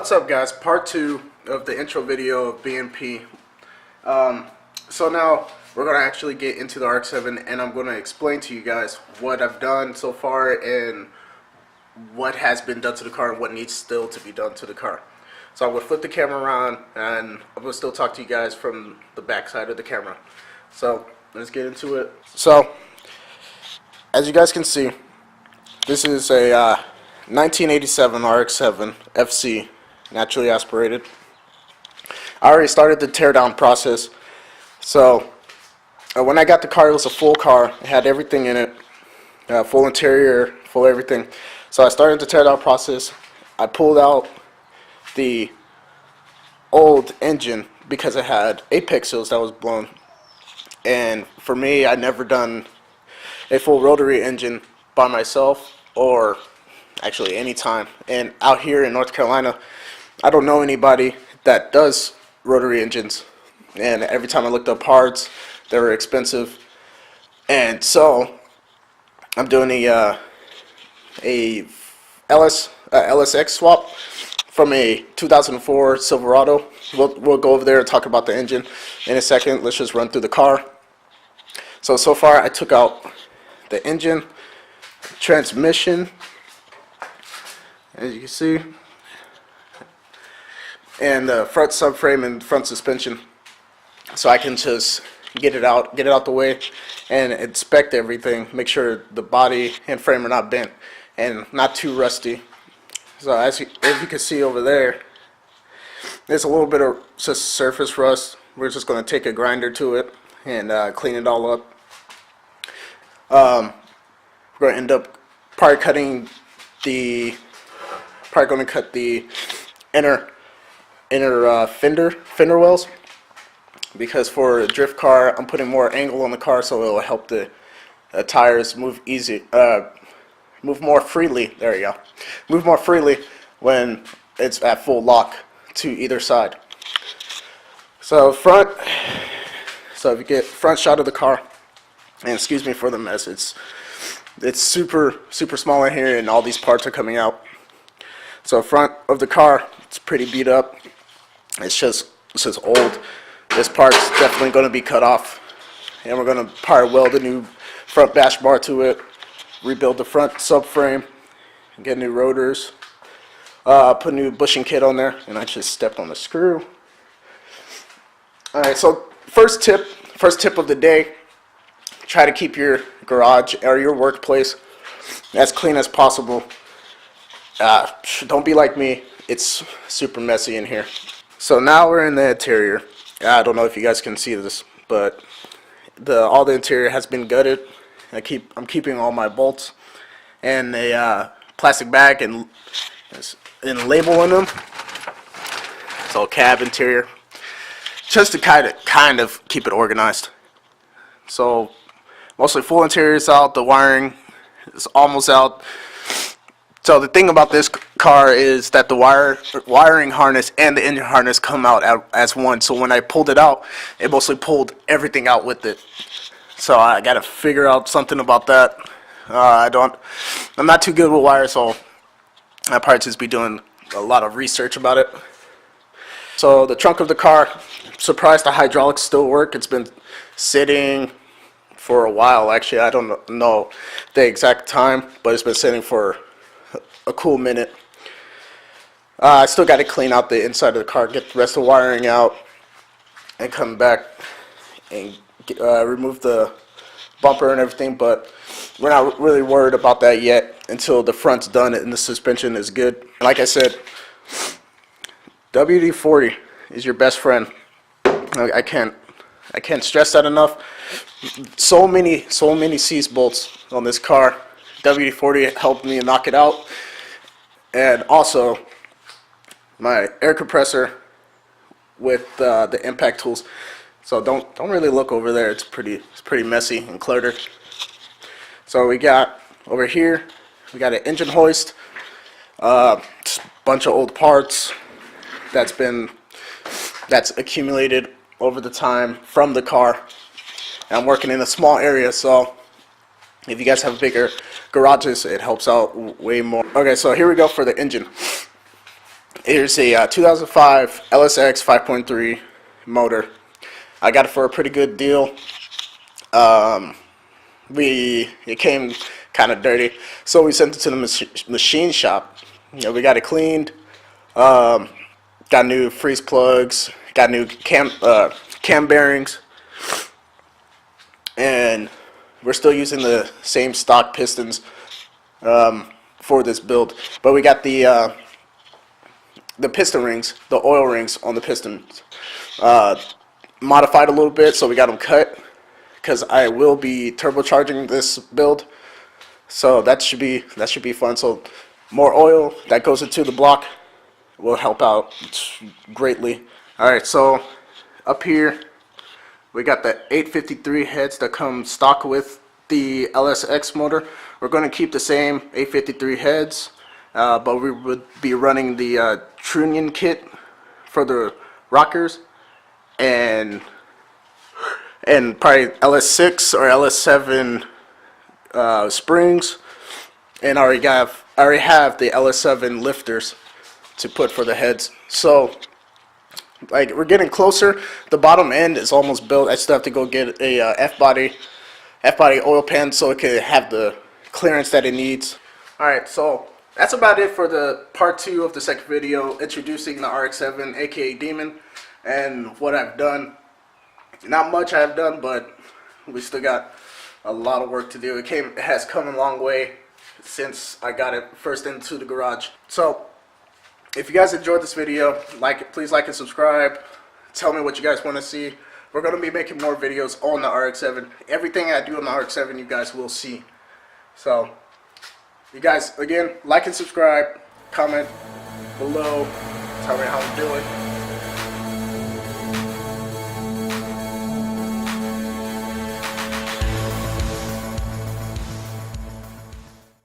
What's up, guys? Part 2 of the intro video of BMP. So now we're going to actually get into the RX-7, and I'm going to explain to you guys what I've done so far and what has been done to the car and what needs still to be done to the car. So I'm going to flip the camera around and I'm going to still talk to you guys from the back side of the camera. So let's get into it. So as you guys can see, this is a 1987 RX-7 FC, naturally aspirated. I already started the teardown process. So when I got the car, it was a full car. It had everything in it, full interior, full everything. So I started the teardown process. I pulled out the old engine because it had apex seals that was blown. And for me, I'd never done a full rotary engine by myself, or actually any time. And out here in North Carolina, I don't know anybody that does rotary engines. And every time I looked up parts, they were expensive. And so I'm doing a LSX swap from a 2004 Silverado. We'll go over there and talk about the engine in a second. Let's just run through the car. So far I took out the engine, transmission, as you can see, and the front subframe and front suspension, so I can just get it out the way and inspect everything, make sure the body and frame are not bent and not too rusty. So as you can see over there, there's a little bit of just surface rust. We're just going to take a grinder to it and clean it all up. We're going to end up probably going to cut the inner fender wells, because for a drift car I'm putting more angle on the car, so it will help the tires move more freely. There you go. Move more freely when it's at full lock to either side. So if you get front shot of the car, and excuse me for the mess, it's super small in here and all these parts are coming out. So front of the car, it's pretty beat up. It's just old. This part's definitely going to be cut off, and we're going to power weld a new front bash bar to it, rebuild the front subframe, get new rotors, put a new bushing kit on there, and I just stepped on the screw. Alright, so first tip of the day: try to keep your garage or your workplace as clean as possible. Don't be like me. It's super messy in here. So now we're in the interior. I don't know if you guys can see this, but all the interior has been gutted. I'm keeping all my bolts and a plastic bag and label in them. It's all cab interior, just to kind of keep it organized. So mostly full interior is out. The wiring is almost out. So the thing about this car is that the wiring harness and the engine harness come out as one. So when I pulled it out, it mostly pulled everything out with it. So I got to figure out something about that. I'm not too good with wires, so I'll probably just be doing a lot of research about it. So the trunk of the car, I'm surprised the hydraulics still work. It's been sitting for a while, actually. I don't know the exact time, but it's been sitting for a cool minute. I still got to clean out the inside of the car, get the rest of the wiring out, and come back and remove the bumper and everything, but we're not really worried about that yet until the front's done and the suspension is good. Like I said, WD-40 is your best friend. I can't stress that enough. So many seize bolts on this car. WD-40 helped me knock it out. And also my air compressor with the impact tools. So don't really look over there. It's pretty messy and cluttered. So we got over here, we got an engine hoist, just a bunch of old parts that's accumulated over the time from the car. And I'm working in a small area, so if you guys have bigger garages, it helps out way more. Okay, so here we go for the engine. Here's a 2005 LSX 5.3 motor. I got it for a pretty good deal. It came kind of dirty, so we sent it to the machine shop. We got it cleaned. Got new freeze plugs. Got new cam bearings, and we're still using the same stock pistons for this build. But we got the piston rings, the oil rings on the pistons, modified a little bit, so we got them cut, because I will be turbocharging this build, so that should be fun. So more oil that goes into the block will help out greatly. All right, so up here we got the 853 heads that come stock with the LSX motor. We're going to keep the same 853 heads, but we would be running the Trunion kit for the rockers, and probably LS6 or LS7 springs, and I already have the LS7 lifters to put for the heads. So like, we're getting closer. The bottom end is almost built. I still have to go get a F-body oil pan so it can have the clearance that it needs. Alright, so that's about it for the part 2 of the second video, introducing the RX-7 aka Demon and what I've done. Not much I've done, but we still got a lot of work to do. It has come a long way since I got it first into the garage. So if you guys enjoyed this video, please like and subscribe. Tell me what you guys want to see. We're going to be making more videos on the RX-7. Everything I do on the RX-7 you guys will see. So you guys, again, like and subscribe, comment below, tell me how I'm doing.